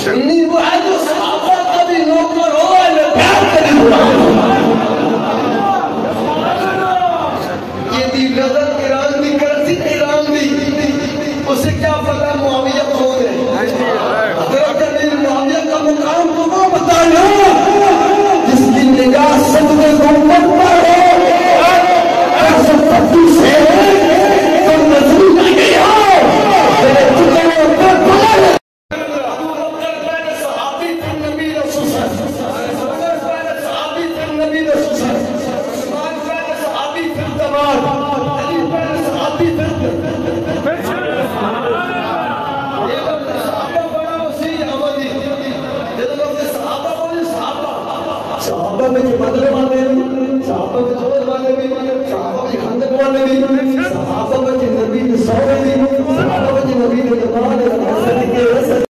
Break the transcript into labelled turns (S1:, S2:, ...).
S1: نہیں وہ ہے جو صحابہ کا بھی نوکر ہو اللہ پیار کری ہوا یہ دی نظر ایران بھی کرتی ایران بھی اسے کیا پتا معاویہ ہو گئے حضرت امیر معاویہ کا مقام تو وہ بتانا جس کی نگاہ صدقے گمبت پر ہو ایسا پتی سے تو نظر نہ گیا صحابہ میں جو بدلے والے بھی صحابہ میں جو والے بھی صحابہ میں خندق والے بھی صحابہ میں جو نبی نے سوئے بھی صحابہ میں جو نبی نے دماغ